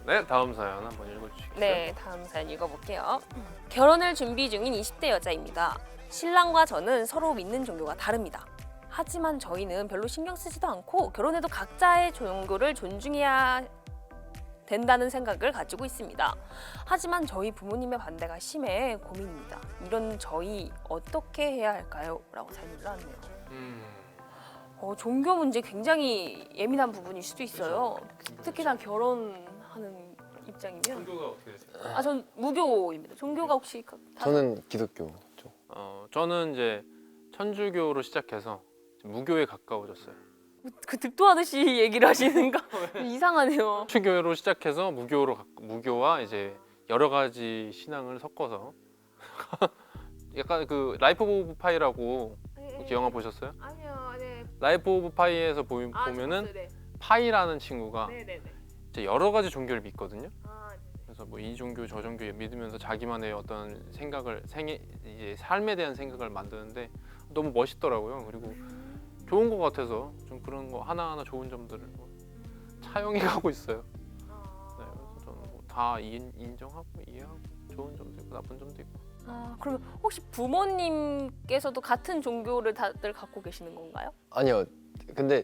네, 다음 사연 한번 읽어주시겠어요? 네, 다음 사연 읽어볼게요. 결혼을 준비 중인 20대 여자입니다. 신랑과 저는 서로 믿는 종교가 다릅니다. 하지만 저희는 별로 신경 쓰지도 않고 결혼해도 각자의 종교를 존중해야 된다는 생각을 가지고 있습니다. 하지만 저희 부모님의 반대가 심해 고민입니다. 이런 저희 어떻게 해야 할까요? 라고 사연을 나왔네요. 종교 문제 굉장히 예민한 부분일 수도 있어요. 특히나 결혼하는 입장이면. 종교가 어떻게 되세요? 전 무교입니다. 종교가 혹시 저는 기독교 쪽. 저는 이제 천주교로 시작해서 무교에 가까워졌어요. 그 득도하듯이 얘기를 하시는가? 이상하네요. 천주교로 시작해서 무교와 이제 여러 가지 신앙을 섞어서 약간 그 라이프 오브 파이라고 혹시 영화 보셨어요? 아니요, 네. 라이프 오브 파이에서 보면은 파이라는 친구가 이제 여러 가지 종교를 믿거든요. 그래서 뭐 이 종교 저 종교 믿으면서 자기만의 어떤 생각을 이제 삶에 대한 생각을 만드는데 너무 멋있더라고요. 그리고 좋은 것 같아서 좀 그런 거 하나하나 좋은 점들을 차용해 가고 있어요. 네, 그래서 저는 뭐 다 인정하고 이해하고 좋은 점도 있고 나쁜 점도 있고. 그러면 혹시 부모님께서도 같은 종교를 다들 갖고 계시는 건가요? 아니요. 근데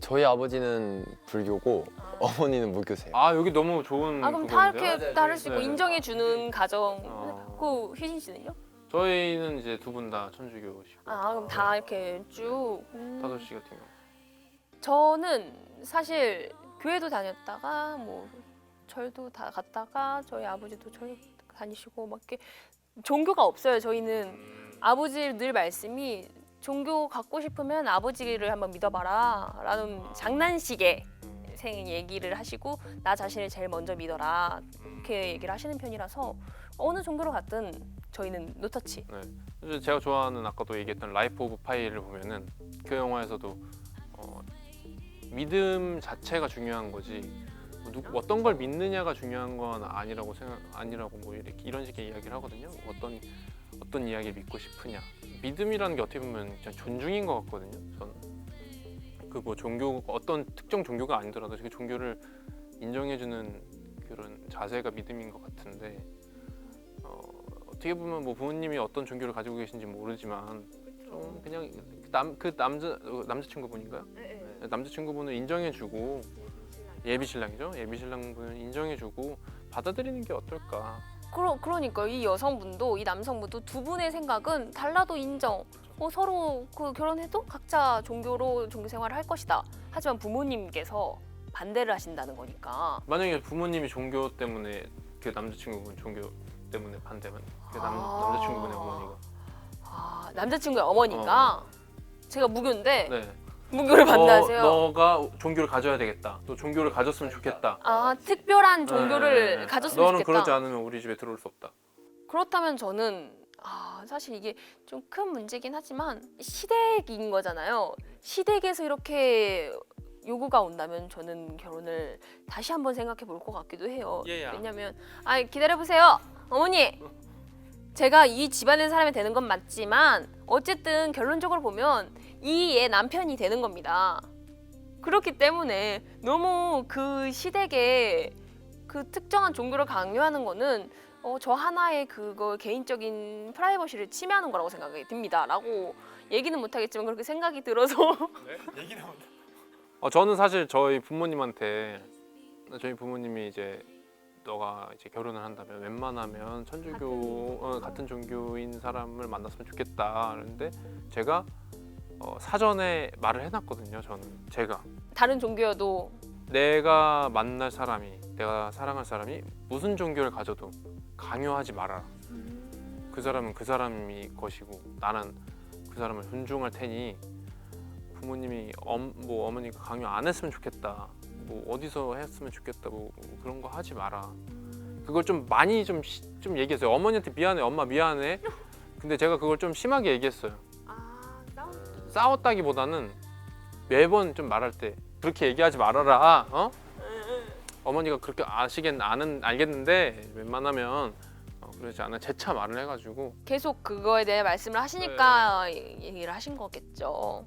저희 아버지는 불교고 어머니는 무교세요. 여기 너무 좋은 그럼 다 그건데요? 이렇게 다를 수 있고 네. 인정해 주는 가정. 어. 그 휘진 씨는요? 저희는 이제 두 분 다 천주교시고 그럼 다 이렇게 쭉. 다섯 씨 같은 경우. 저는 사실 교회도 다녔다가 뭐 절도 다 갔다가 저희 아버지도 절 다니시고 막 이렇게 종교가 없어요. 저희는 아버지 늘 말씀이 종교 갖고 싶으면 아버지를 한번 믿어봐라 라는 장난식의 얘기를 하시고 나 자신을 제일 먼저 믿어라 이렇게 얘기를 하시는 편이라서 어느 종교로 갔든 저희는 노터치. 네. 제가 좋아하는 아까도 얘기했던 라이프 오브 파이를 보면은 그 영화에서도 믿음 자체가 중요한 거지 어떤 걸 믿느냐가 중요한 건 아니라고 뭐 이런 식의 이야기를 하거든요. 어떤 이야기를 믿고 싶으냐. 믿음이라는 게 어떻게 보면 그냥 존중인 것 같거든요. 저는 그 뭐 종교 어떤 특정 종교가 아니더라도 그 종교를 인정해주는 그런 자세가 믿음인 것 같은데 어떻게 보면 뭐 부모님이 어떤 종교를 가지고 계신지 모르지만 좀 그냥 남자친구분인가요? 네. 남자친구분을 인정해주고 예비신랑이죠. 예비신랑분을 인정해주고 받아들이는 게 어떨까. 그러니까 이 여성분도 이 남성분도 두 분의 생각은 달라도 인정. 서로 그 결혼해도 각자 종교로 종교 생활을 할 것이다. 하지만 부모님께서 반대를 하신다는 거니까. 만약에 부모님이 종교 때문에 그 남자친구분 종교 때문에 반대면 그 남자친구분의 어머니가 남자친구의 어머니가 제가 무교인데 네. 무교를 반대하세요. 너가 종교를 가져야 되겠다. 너 종교를 가졌으면 좋겠다. 특별한 종교를 가졌으면 너는 좋겠다. 그러지 않으면 우리 집에 들어올 수 없다. 그렇다면 저는 사실 이게 좀 큰 문제긴 하지만 시댁인 거잖아요. 시댁에서 이렇게 요구가 온다면 저는 결혼을 다시 한번 생각해 볼 것 같기도 해요. 왜냐면 기다려보세요. 어머니. 제가 이 집안의 사람이 되는 건 맞지만 어쨌든 결론적으로 보면 이 얘 남편이 되는 겁니다. 그렇기 때문에 너무 그 시댁에 그 특정한 종교를 강요하는 거는 저 하나의 그거 개인적인 프라이버시를 침해하는 거라고 생각이 듭니다. 라고 얘기는 못하겠지만 그렇게 생각이 들어서 네? 얘기는 못. 저는 사실 저희 부모님이 이제 너가 이제 결혼을 한다면 웬만하면 천주교 같은 종교인 사람을 만났으면 좋겠다. 그런데 제가 사전에 말을 해놨거든요. 제가 다른 종교여도 내가 만날 사람이 내가 사랑할 사람이 무슨 종교를 가져도 강요하지 말아라. 그 사람은 그 사람이 것이고 나는 그 사람을 존중할 테니 부모님이 어머니가 강요 안 했으면 좋겠다. 뭐 어디서 했으면 좋겠다. 뭐 그런 거 하지 마라. 그걸 좀 많이 좀 얘기했어요. 어머니한테 미안해, 엄마 미안해. 근데 제가 그걸 좀 심하게 얘기했어요. 싸웠다기보다는 매번 좀 말할 때 그렇게 얘기하지 말아라. 어머니가 그렇게 알겠는데 웬만하면 그러지 않아. 재차 말을 해가지고 계속 그거에 대해 말씀을 하시니까 얘기를 하신 거겠죠.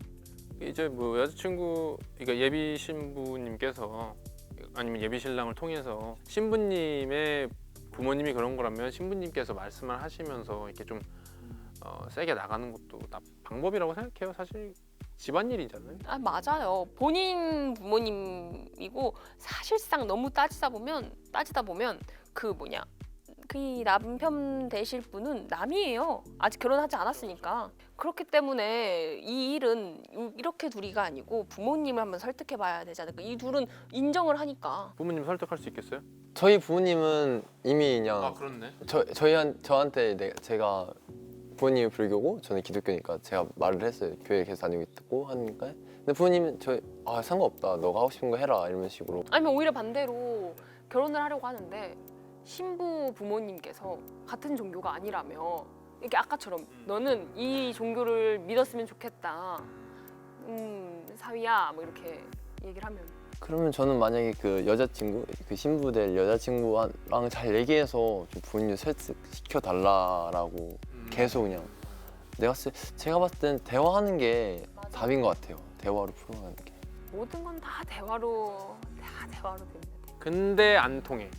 이제 뭐 여자친구, 그러니까 예비 신부님께서 아니면 예비 신랑을 통해서 신부님의 부모님이 그런 거라면 신부님께서 말씀을 하시면서 이렇게 좀 세게 나가는 것도 방법이라고 생각해요. 사실 집안일이잖아요. 아, 맞아요. 본인 부모님이고 사실상 너무 따지다 보면 그 뭐냐 그 남편 되실 분은 남이에요. 아직 결혼하지 않았으니까. 그렇기 때문에 이 일은 이렇게 둘이가 아니고 부모님을 한번 설득해 봐야 되지 않을까. 이 둘은 인정을 하니까. 부모님 설득할 수 있겠어요? 저희 부모님은 이미 그냥 그렇네. 저한테 제가 부모님이 불교고 저는 기독교니까 제가 말을 했어요. 교회 계속 다니고 있고 하니까. 근데 부모님은 상관없다. 너가 하고 싶은 거 해라 이런 식으로. 아니면 오히려 반대로 결혼을 하려고 하는데 신부 부모님께서 같은 종교가 아니라며 이렇게 아까처럼 너는 이 종교를 믿었으면 좋겠다. 사위야 뭐 이렇게 얘기를 하면 그러면 저는 만약에 그 여자친구, 그 신부 될 여자친구랑 잘 얘기해서 좀 부모님 설득시켜 달라라고 계속 그냥 제가 봤을 땐 대화하는 게 맞아. 답인 것 같아요. 대화로 풀어가는 게. 모든 건 다 대화로 됩니다. 근데 안 통해.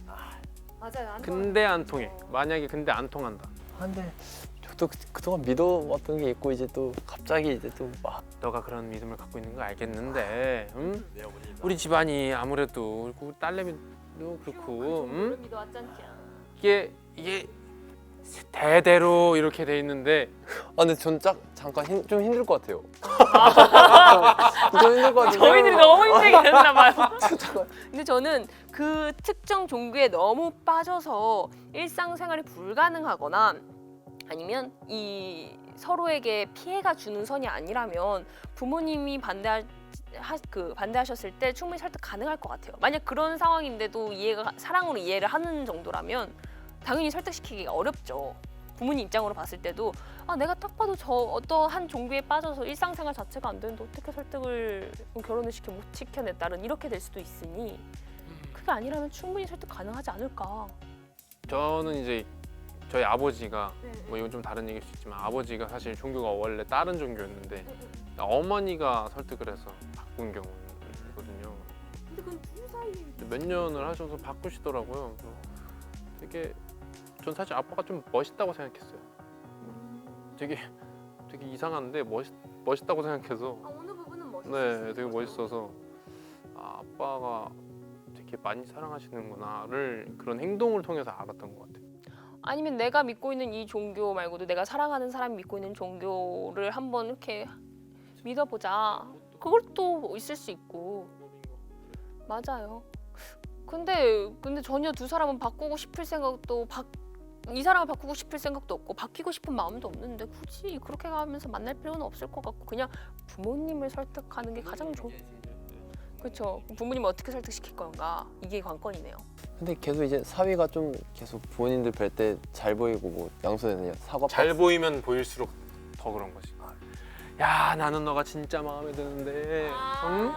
맞아요. 근데 안 통해. 만약에 근데 안 통한다. 근데 저도 그동안 믿어왔던 게 있고 이제 또 갑자기 이제 또 막 너가 그런 믿음을 갖고 있는 거 알겠는데, 우리 집안이 아무래도 그리고 딸내미도 그렇고, 믿어왔잖지. 이게 대대로 이렇게 돼 있는데 근데 전 잠깐 좀 힘들 것 같아요. 좀 힘들 것 같아요. 저희들이 너무 힘들게 했나 봐요. 근데 저는 그 특정 종교에 너무 빠져서 일상생활이 불가능하거나 아니면 이 서로에게 피해가 주는 선이 아니라면 부모님이 반대하셨을 때 충분히 설득 가능할 것 같아요. 만약 그런 상황인데도 사랑으로 이해를 하는 정도라면 당연히 설득시키기가 어렵죠. 부모님 입장으로 봤을 때도 내가 딱 봐도 저 어떠한 종교에 빠져서 일상생활 자체가 안 되는데 어떻게 설득을 결혼을 못 시켜 내 딸은 이렇게 될 수도 있으니 그게 아니라면 충분히 설득 가능하지 않을까. 저는 이제 저희 아버지가 뭐 이건 좀 다른 얘기일 수 있지만 아버지가 사실 종교가 원래 다른 종교였는데 어머니가 설득을 해서 바꾼 경우거든요. 근데 그건 둘 사이에 몇 년을 하셔서 바꾸시더라고요. 그래서 되게 전 사실 아빠가 좀 멋있다고 생각했어요. 되게 이상한데 멋있다고 생각해서 어느 부분은 네, 되게 멋있어서 아빠가 되게 많이 사랑하시는구나를 그런 행동을 통해서 알았던 것 같아요. 아니면 내가 믿고 있는 이 종교 말고도 내가 사랑하는 사람이 믿고 있는 종교를 한번 이렇게 믿어보자. 그것도 있을 수 있고. 맞아요. 근데 전혀 두 사람은 바꾸고 싶을 생각도 이 사람을 바꾸고 싶을 생각도 없고 바뀌고 싶은 마음도 없는데 굳이 그렇게 가면서 만날 필요는 없을 것 같고 그냥 부모님을 설득하는 게 가장 그렇죠. 부모님을 어떻게 설득시킬 건가 이게 관건이네요. 근데 계속 이제 사위가 좀 계속 부모님들 뵐 때 잘 보이고 뭐 양손에 그냥 사과 잘 보이면 보일수록 더 그런 거지. 야 나는 너가 진짜 마음에 드는데. 응?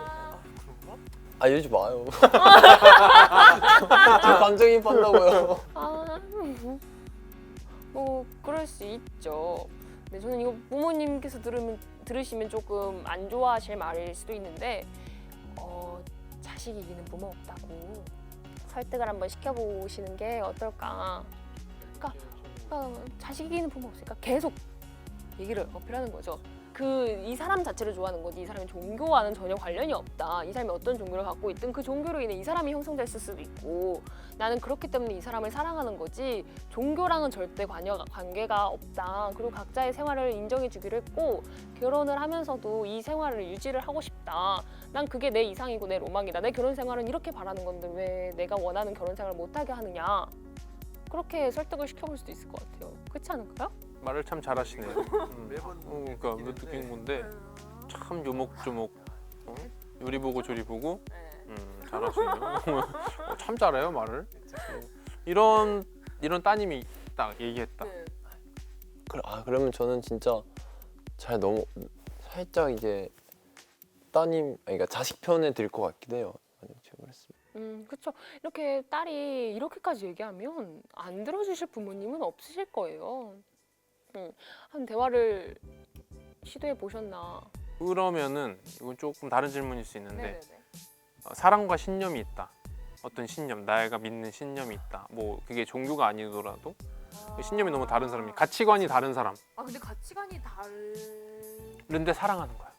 이러지 마요. 저 감정이입한다고요. 뭐 그럴 수 있죠. 근데 저는 이거 부모님께서 들으시면 조금 안 좋아하실 말일 수도 있는데 자식 이기는 부모 없다고 설득을 한번 시켜보시는 게 어떨까. 그러니까 자식 이기는 부모 없으니까 계속 얘기를 어필하는 거죠. 이 사람 자체를 좋아하는 거지 이 사람이 종교와는 전혀 관련이 없다. 이 사람이 어떤 종교를 갖고 있든 그 종교로 인해 이 사람이 형성됐을 수도 있고 나는 그렇기 때문에 이 사람을 사랑하는 거지 종교랑은 절대 관계가 없다. 그리고 각자의 생활을 인정해 주기로 했고 결혼을 하면서도 이 생활을 유지를 하고 싶다. 난 그게 내 이상이고 내 로망이다. 내 결혼 생활은 이렇게 바라는 건데 왜 내가 원하는 결혼 생활을 못하게 하느냐. 그렇게 설득을 시켜볼 수도 있을 것 같아요. 그렇지 않을까요? 말을 참 잘하시네요. 그러니까 느낀 건데 참 요목조목 요리 보고 조리 보고 잘하시네요. 참 잘해요 말을. 이런 따님이 딱 얘기했다. 그러면 저는 진짜 살짝 이제 그러니까 자식 편에 들 것 같기도 해요. 제가 그랬습니다. 그렇죠. 이렇게 딸이 이렇게까지 얘기하면 안 들어주실 부모님은 없으실 거예요. 한 대화를 시도해 보셨나? 그러면은 이건 조금 다른 질문일 수 있는데 네네네. 사랑과 신념이 있다. 어떤 신념, 내가 믿는 신념이 있다. 뭐 그게 종교가 아니더라도 신념이 너무 다른 사람이, 가치관이 다른 사람. 아 근데 가치관이 그런데 사랑하는 거야.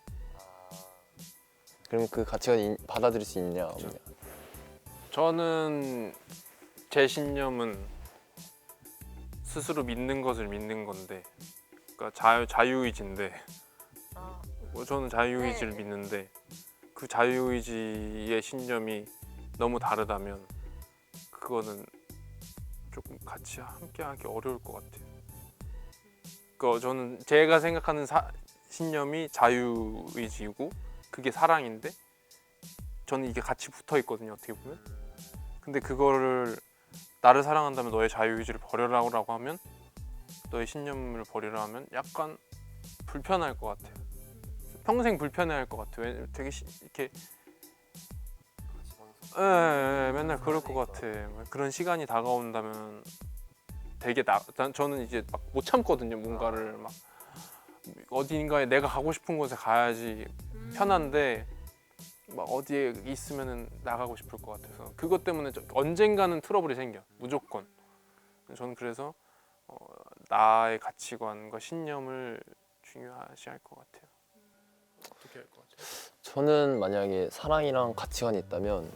그럼 그 가치관 받아들일 수 있냐 없냐. 저는 제 신념은 스스로 믿는 것을 믿는 건데, 그러니까 자유의지인데, 저는 자유의지를 네. 믿는데 그 자유의지의 신념이 너무 다르다면 그거는 조금 같이 함께하기 어려울 것 같아요. 그러니까 저는 제가 생각하는 신념이 자유의지이고 그게 사랑인데 저는 이게 같이 붙어 있거든요, 어떻게 보면. 근데 그거를 나를 사랑한다면 너의 자유의지를 버려라고 하면, 너의 신념을 버리라 하면 약간 불편할 것 같아요. 평생 불편해할 것 같아요. 되게 이렇게 맨날 그럴 것 같아. 그런 시간이 다가온다면 되게 저는 이제 막 못 참거든요. 뭔가를 막 어딘가에 내가 가고 싶은 곳에 가야지 편한데 막 어디에 있으면은 나가고 싶을 것 같아서 그것 때문에 언젠가는 트러블이 생겨, 무조건. 저는 그래서 나의 가치관과 신념을 중요시할 것 같아요. 어떻게 할 것 같아요? 저는 만약에 사랑이랑 가치관이 있다면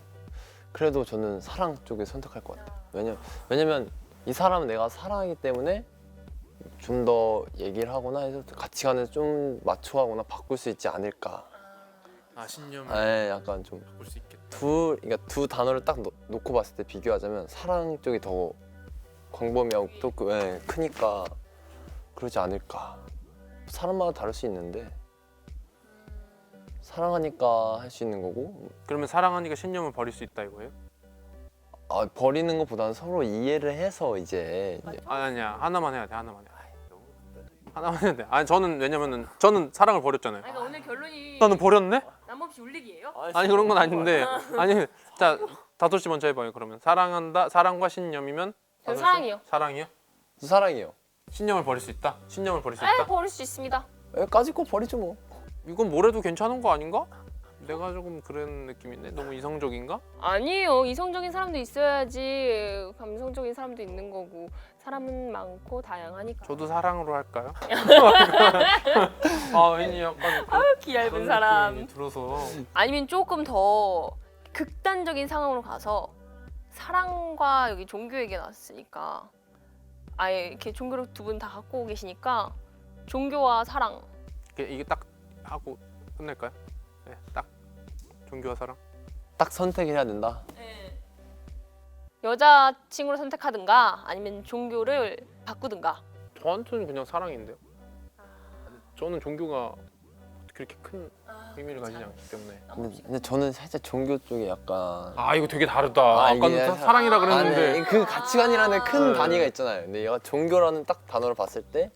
그래도 저는 사랑 쪽에 선택할 것 같아요. 왜냐면 이 사람은 내가 사랑하기 때문에 좀 더 얘기를 하거나 해서 가치관을 좀 맞춰가거나 바꿀 수 있지 않을까. 신념을 약간 좀 바꿀 수 있겠다. 그러니까 두 단어를 딱 놓고 봤을 때 비교하자면 사랑 쪽이 더 광범위하고 또 크니까 그러지 않을까. 사람마다 다를 수 있는데 사랑하니까 할 수 있는 거고. 그러면 사랑하니까 신념을 버릴 수 있다 이거예요? 버리는 것보다는 서로 이해를 해서 이제 아니야, 하나만 해야 돼. 하나만 해야 돼. 아니 저는 왜냐면은 저는 사랑을 버렸잖아요. 그러니까 오늘 결론이 나는 버렸네? 남없이 울리기예요? 아니 그런 건 아닌데. 아니 자 다솔 씨 먼저 해봐요. 그러면 사랑과 신념이면 저 다솔 씨? 사랑이요. 사랑이요? 사랑이에요. 신념을 버릴 수 있다? 신념을 버릴 수 네, 있다? 버릴 수 있습니다. 까짓 거 버리죠 뭐. 이건 뭐래도 괜찮은 거 아닌가? 내가 조금 그런 느낌인데 너무 이성적인가? 아니에요. 이성적인 사람도 있어야지 감성적인 사람도 있는 거고 사람은 많고 다양하니까. 저도 사랑으로 할까요? 왠지 약간 기얇은 그런 사람. 느낌이 들어서. 아니면 조금 더 극단적인 상황으로 가서 사랑과 여기 종교 얘기 나왔으니까 아예 이렇게 종교를 두 분 다 갖고 계시니까 종교와 사랑. 이게 딱 하고 끝낼까요? 네, 딱 종교와 사랑. 딱 선택을 해야 된다. 여자친구를 선택하든가 아니면 종교를 바꾸든가. 저한테는 그냥 사랑인데요. 저는 종교가 그렇게 큰 의미를 가지지 않기 때문에. 근데 저는 살짝 종교 쪽에 약간 이거 되게 다르다. 이게 아까는 사랑이라 그랬는데. 그 가치관이라는 큰 네. 단위가 있잖아요. 근데 얘가 종교라는 딱 단어를 봤을 때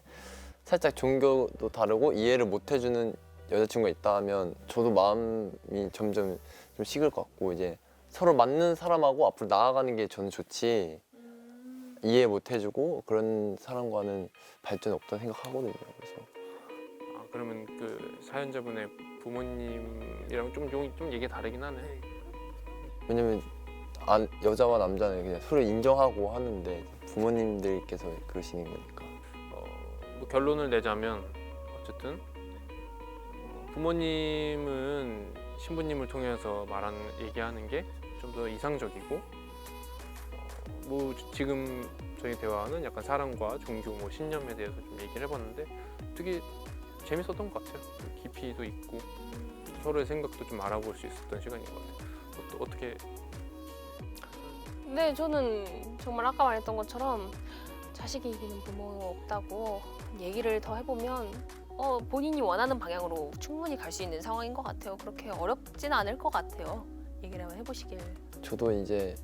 살짝 종교도 다르고 이해를 못 해주는 여자친구가 있다 하면 저도 마음이 점점 좀 식을 것 같고 이제 서로 맞는 사람하고 앞으로 나아가는 게 저는 좋지 이해 못 해주고 그런 사람과는 발전이 없다고 생각하거든요. 그래서 그러면 그 사연자분의 부모님이랑 좀 얘기가 다르긴 하네. 왜냐면 여자와 남자는 그냥 서로 인정하고 하는데 부모님들께서 그러시는 거니까. 뭐 결론을 내자면 어쨌든 부모님은 신부님을 통해서 얘기하는 게 좀 더 이상적이고, 뭐 지금 저희 대화는 약간 사랑과 종교, 뭐 신념에 대해서 좀 얘기를 해봤는데 되게 재밌었던 것 같아요. 깊이도 있고 서로의 생각도 좀 알아볼 수 있었던 시간인 것 같아요. 어떻게? 네, 저는 정말 아까 말했던 것처럼 자식이 이기는 부모는 없다고 얘기를 더 해보면 본인이 원하는 방향으로 충분히 갈 수 있는 상황인 것 같아요. 그렇게 어렵진 않을 것 같아요. 얘기를 한번 해보시길. 저도 이제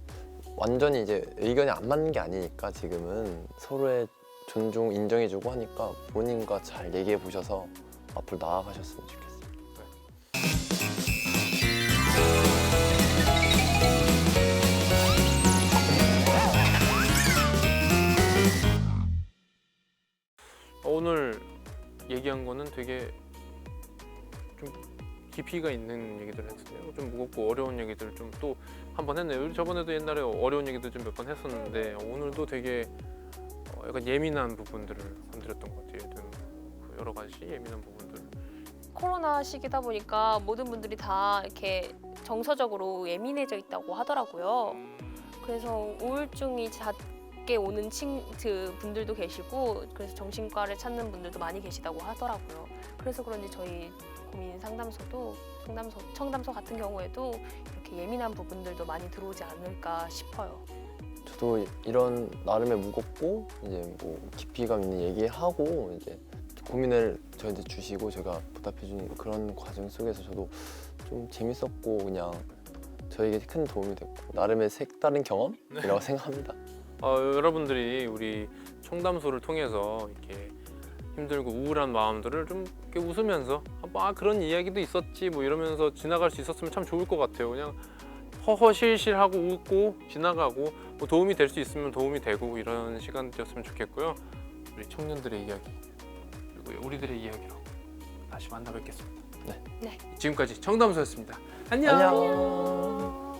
완전히 이제 의견이 안 맞는 게 아니니까 지금은 서로의 존중, 인정해주고 하니까 본인과 잘 얘기해 보셔서 앞으로 나아가셨으면 좋겠어요. 오늘 얘기한 거는 되게 좀 깊이가 있는 얘기들을 했어요. 좀 무겁고 어려운 얘기들 좀 또 한 번 했네요. 우리 저번에도 옛날에 어려운 얘기들 좀 몇 번 했었는데 오늘도 되게 약간 예민한 부분들을 건드렸던 것 같아요. 그 여러 가지 예민한 부분들. 코로나 시기다 보니까 모든 분들이 다 이렇게 정서적으로 예민해져 있다고 하더라고요. 그래서 우울증이 잦게 오는 그 분들도 계시고 그래서 정신과를 찾는 분들도 많이 계시다고 하더라고요. 그래서 그런지 저희 고민 청담소 같은 경우에도 이렇게 예민한 부분들도 많이 들어오지 않을까 싶어요. 저도 이런 나름의 무겁고 이제 뭐 깊이감 있는 얘기하고 이제 고민을 저한테 주시고 제가 보답해주는 그런 과정 속에서 저도 좀 재밌었고 그냥 저에게 큰 도움이 됐고 나름의 색다른 경험이라고 생각합니다. 여러분들이 우리 청담소를 통해서 이렇게 힘들고 우울한 마음들을 좀 이렇게 웃으면서 한번 그런 이야기도 있었지 뭐 이러면서 지나갈 수 있었으면 참 좋을 것 같아요. 그냥 허허실실하고 웃고 지나가고 뭐 도움이 될 수 있으면 도움이 되고 이런 시간이었으면 좋겠고요. 우리 청년들의 이야기 그리고 우리들의 이야기로 다시 만나 뵙겠습니다. 네. 지금까지 청담소였습니다. 안녕. 안녕.